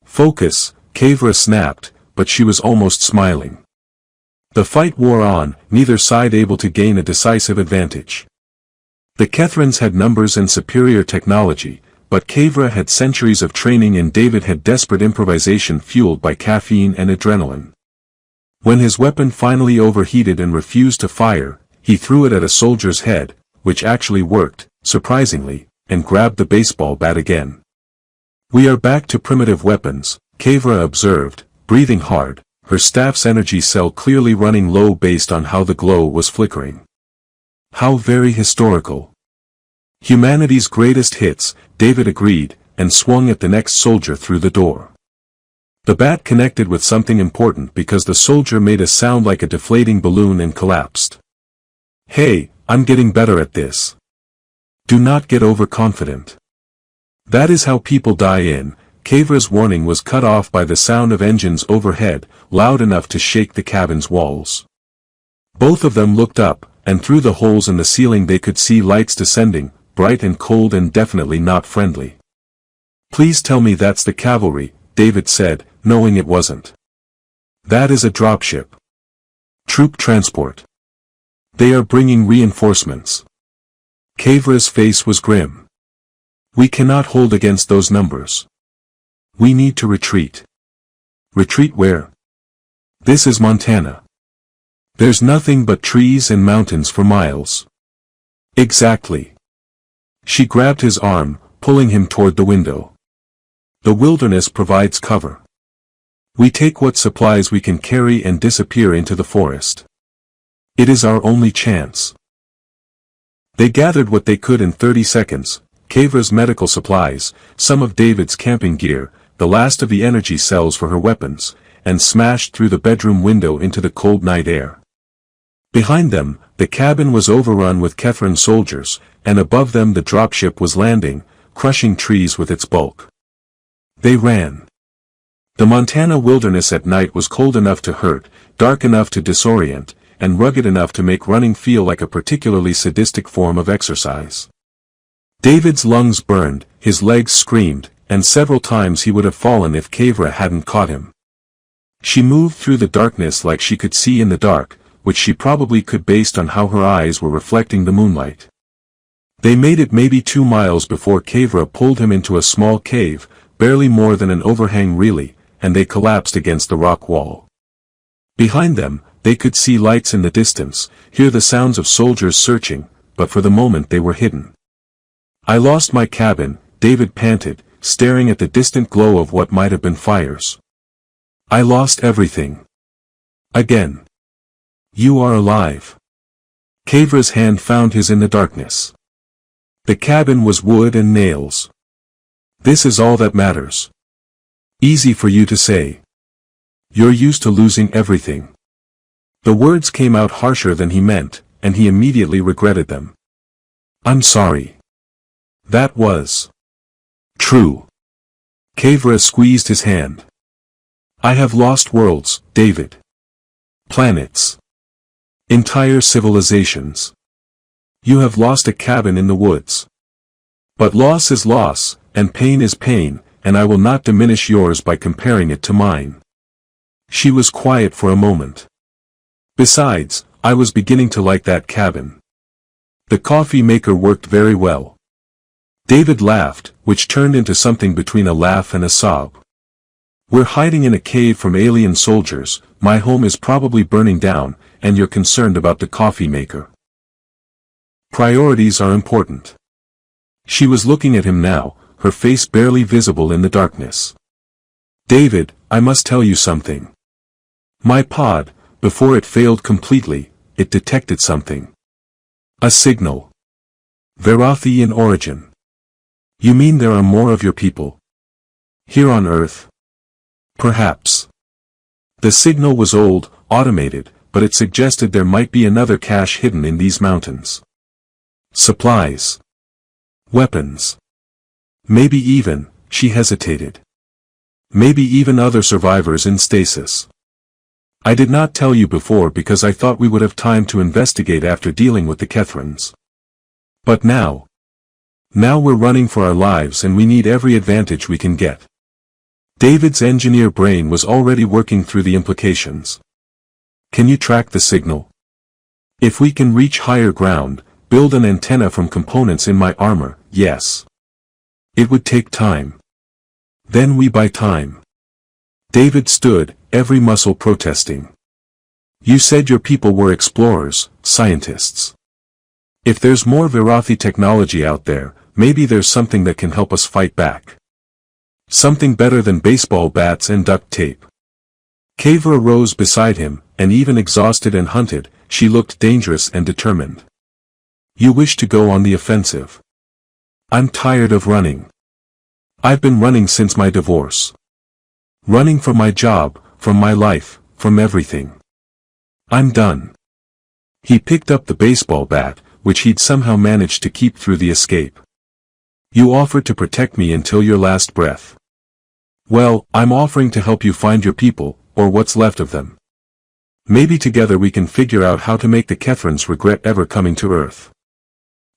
"Focus," Kavra snapped, but she was almost smiling. The fight wore on, neither side able to gain a decisive advantage. The Kethrans had numbers and superior technology, but Kavra had centuries of training and David had desperate improvisation fueled by caffeine and adrenaline. When his weapon finally overheated and refused to fire, he threw it at a soldier's head, which actually worked, surprisingly, and grabbed the baseball bat again. "We are back to primitive weapons," Kavra observed, breathing hard, her staff's energy cell clearly running low based on how the glow was flickering. "How very historical." "Humanity's greatest hits," David agreed, and swung at the next soldier through the door. The bat connected with something important because the soldier made a sound like a deflating balloon and collapsed. "Hey, I'm getting better at this. Do not get overconfident." "That is how people die in." Kavra's warning was cut off by the sound of engines overhead, loud enough to shake the cabin's walls. Both of them looked up, and through the holes in the ceiling they could see lights descending, bright and cold and definitely not friendly. "Please tell me that's the cavalry," David said, knowing it wasn't. "That is a dropship. Troop transport. They are bringing reinforcements." Kavra's face was grim. "We cannot hold against those numbers. We need to retreat." "Retreat where?" "This is Montana. There's nothing but trees and mountains for miles." "Exactly." She grabbed his arm, pulling him toward the window. "The wilderness provides cover. We take what supplies we can carry and disappear into the forest. It is our only chance." They gathered what they could in 30 seconds, Kavra's medical supplies, some of David's camping gear, the last of the energy cells for her weapons, and smashed through the bedroom window into the cold night air. Behind them, the cabin was overrun with Kethran soldiers, and above them the dropship was landing, crushing trees with its bulk. They ran. The Montana wilderness at night was cold enough to hurt, dark enough to disorient, and rugged enough to make running feel like a particularly sadistic form of exercise. David's lungs burned, his legs screamed, and several times he would have fallen if Kavra hadn't caught him. She moved through the darkness like she could see in the dark, which she probably could based on how her eyes were reflecting the moonlight. They made it maybe 2 miles before Kavra pulled him into a small cave, barely more than an overhang really, and they collapsed against the rock wall. Behind them, they could see lights in the distance, hear the sounds of soldiers searching, but for the moment they were hidden. "I lost my cabin," David panted, staring at the distant glow of what might have been fires. "I lost everything. Again." "You are alive." Kavra's hand found his in the darkness. The cabin was wood and nails. "This is all that matters." "Easy for you to say. You're used to losing everything." The words came out harsher than he meant, and he immediately regretted them. I'm sorry. That was true. Kavra squeezed his hand. I have lost worlds, David. Planets. Entire civilizations. You have lost a cabin in the woods. But loss is loss, and pain is pain, and I will not diminish yours by comparing it to mine. She was quiet for a moment. Besides, I was beginning to like that cabin. The coffee maker worked very well. David laughed, which turned into something between a laugh and a sob. We're hiding in a cave from alien soldiers, my home is probably burning down, and you're concerned about the coffee maker. Priorities are important. She was looking at him now, her face barely visible in the darkness. David, I must tell you something. My pod, before it failed completely, it detected something. A signal. Verothi in origin. You mean there are more of your people? Here on Earth? Perhaps. The signal was old, automated, but it suggested there might be another cache hidden in these mountains. Supplies. Weapons. Maybe even, she hesitated. Maybe even other survivors in stasis. I did not tell you before because I thought we would have time to investigate after dealing with the Kethrans. But now we're running for our lives and we need every advantage we can get. David's engineer brain was already working through the implications. Can you track the signal? If we can reach higher ground, build an antenna from components in my armor, yes. It would take time. Then we buy time. David stood, every muscle protesting. You said your people were explorers, scientists. If there's more Verothi technology out there, maybe there's something that can help us fight back. Something better than baseball bats and duct tape. Kavra rose beside him, and even exhausted and hunted, she looked dangerous and determined. You wish to go on the offensive. I'm tired of running. I've been running since my divorce. Running from my job, from my life, from everything. I'm done. He picked up the baseball bat, which he'd somehow managed to keep through the escape. You offered to protect me until your last breath. Well, I'm offering to help you find your people, or what's left of them. Maybe together we can figure out how to make the Kethrans regret ever coming to Earth.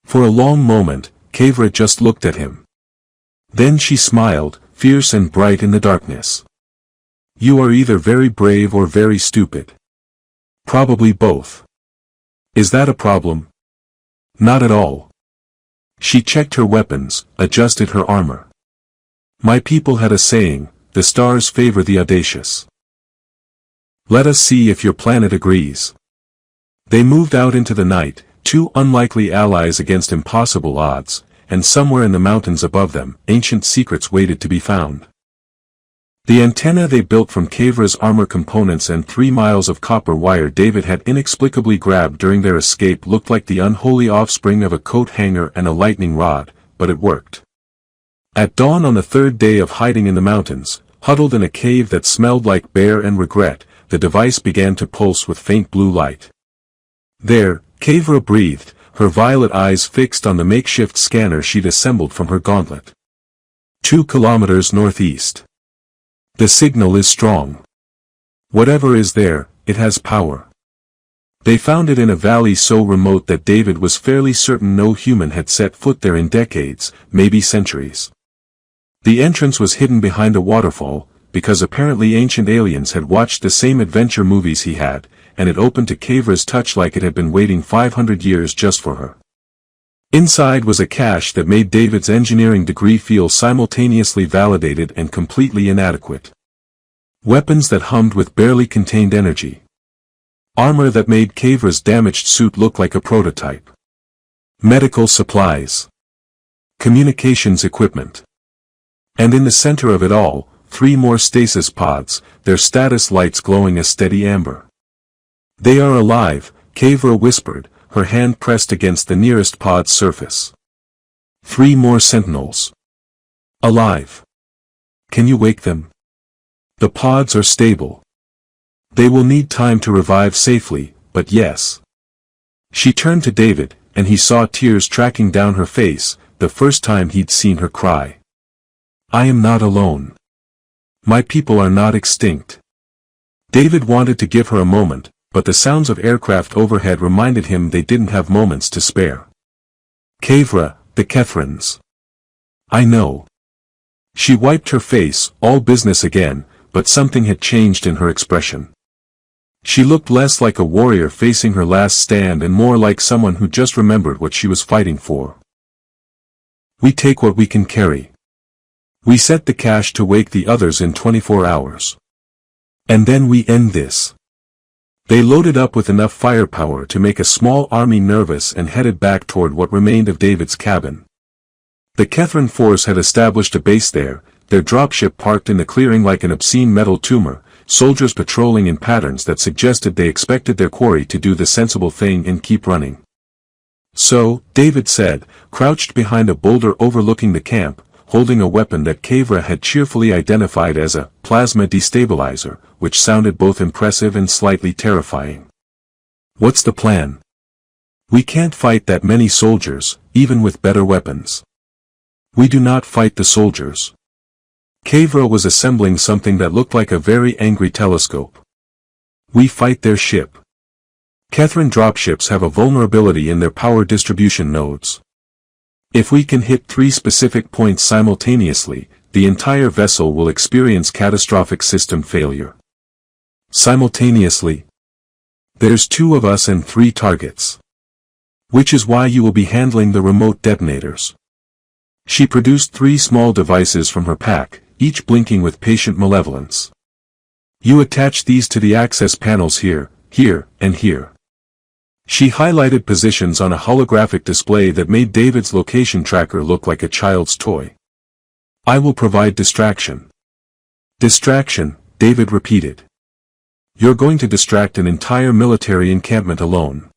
For a long moment, Kavra just looked at him. Then she smiled, fierce and bright in the darkness. You are either very brave or very stupid. Probably both. Is that a problem? Not at all. She checked her weapons, adjusted her armor. My people had a saying, the stars favor the audacious. Let us see if your planet agrees. They moved out into the night, two unlikely allies against impossible odds, and somewhere in the mountains above them, ancient secrets waited to be found. The antenna they built from Kavra's armor components and 3 miles of copper wire David had inexplicably grabbed during their escape looked like the unholy offspring of a coat hanger and a lightning rod, but it worked. At dawn on the 3rd day of hiding in the mountains, huddled in a cave that smelled like bear and regret, the device began to pulse with faint blue light. There, Kavra breathed, her violet eyes fixed on the makeshift scanner she'd assembled from her gauntlet. 2 kilometers northeast. The signal is strong. Whatever is there, it has power. They found it in a valley so remote that David was fairly certain no human had set foot there in decades, maybe centuries. The entrance was hidden behind a waterfall, because apparently ancient aliens had watched the same adventure movies he had, and it opened to Kavra's touch like it had been waiting 500 years just for her. Inside was a cache that made David's engineering degree feel simultaneously validated and completely inadequate. Weapons that hummed with barely contained energy. Armor that made Kavra's damaged suit look like a prototype. Medical supplies. Communications equipment. And in the center of it all, 3 more stasis pods, their status lights glowing a steady amber. They are alive, Kavra whispered, her hand pressed against the nearest pod's surface. 3 more sentinels. Alive. Can you wake them? The pods are stable. They will need time to revive safely, but yes. She turned to David, and he saw tears tracking down her face, the first time he'd seen her cry. I am not alone. My people are not extinct. David wanted to give her a moment, but the sounds of aircraft overhead reminded him they didn't have moments to spare. Kevra, the Kethrans. I know. She wiped her face, all business again, but something had changed in her expression. She looked less like a warrior facing her last stand and more like someone who just remembered what she was fighting for. We take what we can carry. We set the cache to wake the others in 24 hours. And then we end this. They loaded up with enough firepower to make a small army nervous and headed back toward what remained of David's cabin. The Kethran force had established a base there, their dropship parked in the clearing like an obscene metal tumor, soldiers patrolling in patterns that suggested they expected their quarry to do the sensible thing and keep running. So, David said, crouched behind a boulder overlooking the camp, holding a weapon that Kevra had cheerfully identified as a plasma destabilizer, which sounded both impressive and slightly terrifying. What's the plan? We can't fight that many soldiers, even with better weapons. We do not fight the soldiers. Kevra was assembling something that looked like a very angry telescope. We fight their ship. Kethran dropships have a vulnerability in their power distribution nodes. If we can hit 3 specific points simultaneously, the entire vessel will experience catastrophic system failure. Simultaneously? There's 2 of us and 3 targets. Which is why you will be handling the remote detonators. She produced 3 small devices from her pack, each blinking with patient malevolence. You attach these to the access panels here, here, and here. She highlighted positions on a holographic display that made David's location tracker look like a child's toy. I will provide distraction. Distraction, David repeated. You're going to distract an entire military encampment alone.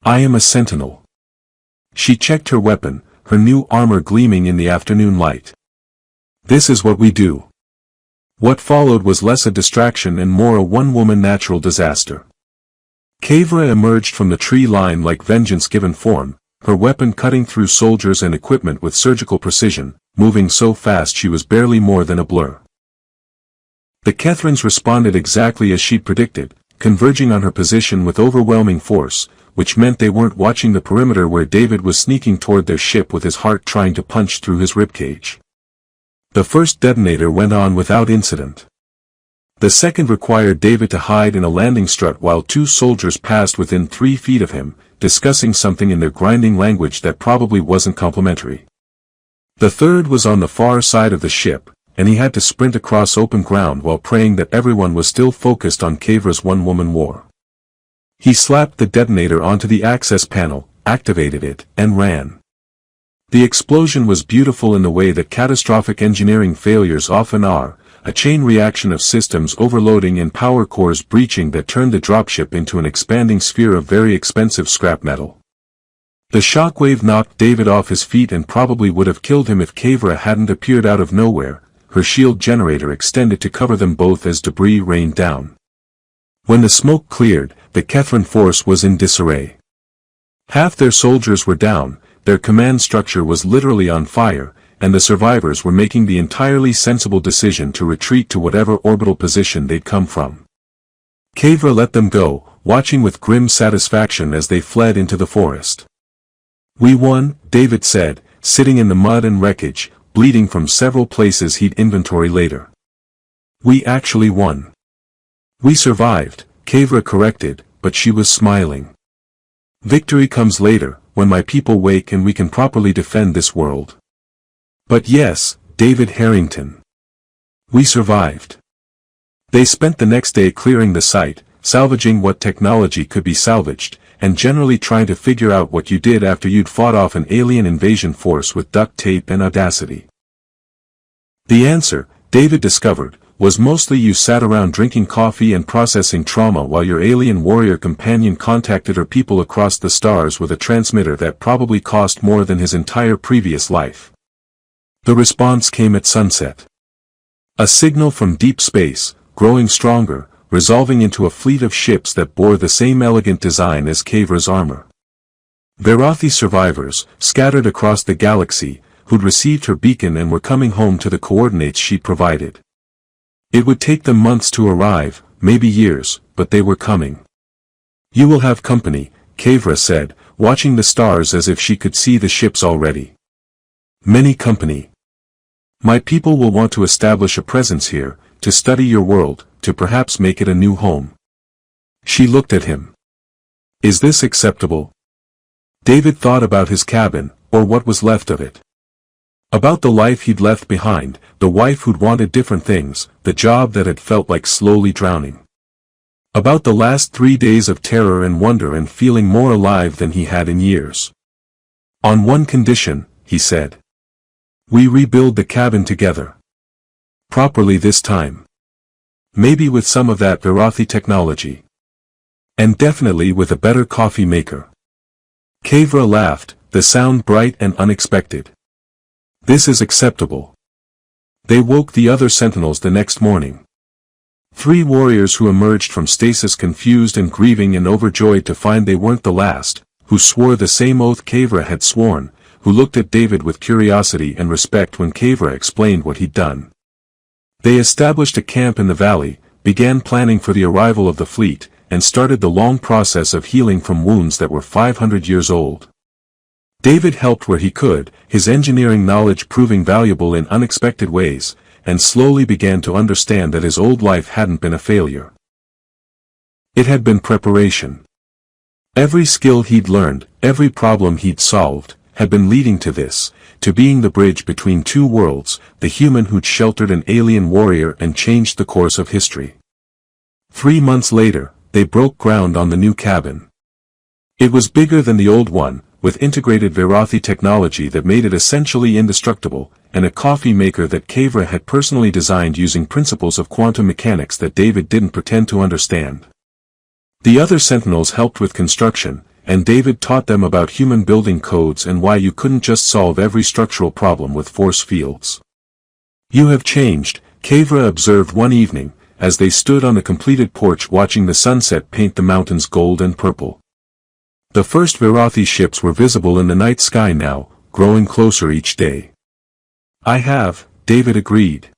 I am a sentinel. She checked her weapon, her new armor gleaming in the afternoon light. This is what we do. What followed was less a distraction and more a one-woman natural disaster. Kevra emerged from the tree line like vengeance given form, her weapon cutting through soldiers and equipment with surgical precision, moving so fast she was barely more than a blur. The Kethrans responded exactly as she'd predicted, converging on her position with overwhelming force, which meant they weren't watching the perimeter where David was sneaking toward their ship with his heart trying to punch through his ribcage. The first detonator went on without incident. The second required David to hide in a landing strut while 2 soldiers passed within 3 feet of him, discussing something in their grinding language that probably wasn't complimentary. The third was on the far side of the ship, and he had to sprint across open ground while praying that everyone was still focused on Kevra's one-woman war. He slapped the detonator onto the access panel, activated it, and ran. The explosion was beautiful in the way that catastrophic engineering failures often are, a chain reaction of systems overloading and power cores breaching that turned the dropship into an expanding sphere of very expensive scrap metal. The shockwave knocked David off his feet and probably would have killed him if Kevra hadn't appeared out of nowhere, her shield generator extended to cover them both as debris rained down. When the smoke cleared, the Kethran force was in disarray. Half their soldiers were down, their command structure was literally on fire, and the survivors were making the entirely sensible decision to retreat to whatever orbital position they'd come from. Kevra let them go, watching with grim satisfaction as they fled into the forest. We won, David said, sitting in the mud and wreckage, bleeding from several places he'd inventory later. We actually won. We survived, Kevra corrected, but she was smiling. Victory comes later, when my people wake and we can properly defend this world. But yes, David Harrington. We survived. They spent the next day clearing the site, salvaging what technology could be salvaged, and generally trying to figure out what you did after you'd fought off an alien invasion force with duct tape and audacity. The answer, David discovered, was mostly you sat around drinking coffee and processing trauma while your alien warrior companion contacted her people across the stars with a transmitter that probably cost more than his entire previous life. The response came at sunset. A signal from deep space, growing stronger, resolving into a fleet of ships that bore the same elegant design as Kevra's armor. Verothi survivors, scattered across the galaxy, who'd received her beacon and were coming home to the coordinates she provided. It would take them months to arrive, maybe years, but they were coming. "You will have company," Kavra said, watching the stars as if she could see the ships already. "Many company. My people will want to establish a presence here, to study your world, to perhaps make it a new home." She looked at him. "Is this acceptable?" David thought about his cabin, or what was left of it. About the life he'd left behind, the wife who'd wanted different things, the job that had felt like slowly drowning. About the last 3 days of terror and wonder and feeling more alive than he had in years. "On one condition," he said. "We rebuild the cabin together. Properly this time. Maybe with some of that Verothi technology. And definitely with a better coffee maker." Kavra laughed, the sound bright and unexpected. "This is acceptable." They woke the other sentinels the next morning. 3 warriors who emerged from stasis confused and grieving and overjoyed to find they weren't the last, who swore the same oath Kavra had sworn, who looked at David with curiosity and respect when Kavra explained what he'd done. They established a camp in the valley, began planning for the arrival of the fleet, and started the long process of healing from wounds that were 500 years old. David helped where he could, his engineering knowledge proving valuable in unexpected ways, and slowly began to understand that his old life hadn't been a failure. It had been preparation. Every skill he'd learned, every problem he'd solved, had been leading to this, to being the bridge between 2 worlds, the human who'd sheltered an alien warrior and changed the course of history. 3 months later, they broke ground on the new cabin. It was bigger than the old one, with integrated Verothi technology that made it essentially indestructible, and a coffee maker that Kavra had personally designed using principles of quantum mechanics that David didn't pretend to understand. The other sentinels helped with construction, and David taught them about human building codes and why you couldn't just solve every structural problem with force fields. "You have changed," Kavra observed one evening, as they stood on the completed porch watching the sunset paint the mountains gold and purple. The first Verothi ships were visible in the night sky now, growing closer each day. "I have," David agreed.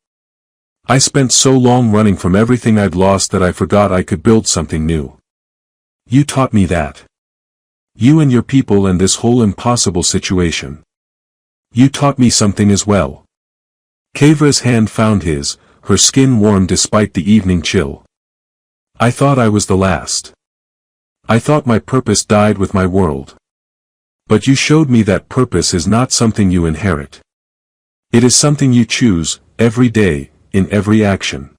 "I spent so long running from everything I'd lost that I forgot I could build something new. You taught me that. You and your people and this whole impossible situation. You taught me something as well." Kavra's hand found his, her skin warm despite the evening chill. "I thought I was the last. I thought my purpose died with my world. But you showed me that purpose is not something you inherit. It is something you choose, every day, in every action."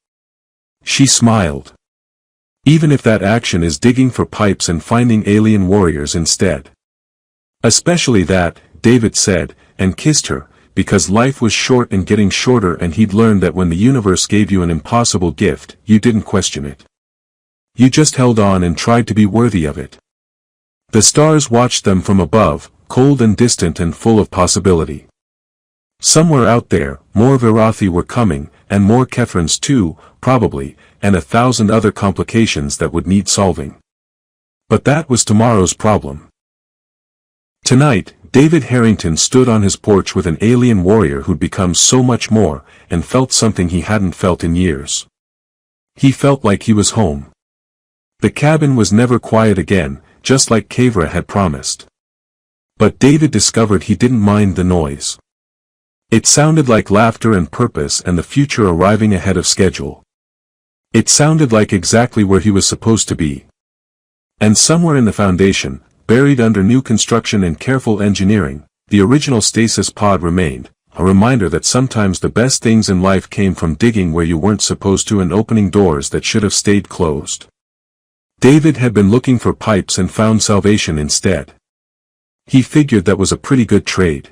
She smiled. "Even if that action is digging for pipes and finding alien warriors instead." "Especially that," David said, and kissed her, because life was short and getting shorter and he'd learned that when the universe gave you an impossible gift, you didn't question it. You just held on and tried to be worthy of it. The stars watched them from above, cold and distant and full of possibility. Somewhere out there, more Verothi were coming, and more Kethrans too, probably, and 1,000 other complications that would need solving. But that was tomorrow's problem. Tonight, David Harrington stood on his porch with an alien warrior who'd become so much more, and felt something he hadn't felt in years. He felt like he was home. The cabin was never quiet again, just like Kavra had promised. But David discovered he didn't mind the noise. It sounded like laughter and purpose and the future arriving ahead of schedule. It sounded like exactly where he was supposed to be. And somewhere in the foundation, buried under new construction and careful engineering, the original stasis pod remained, a reminder that sometimes the best things in life came from digging where you weren't supposed to and opening doors that should have stayed closed. David had been looking for pipes and found salvation instead. He figured that was a pretty good trade.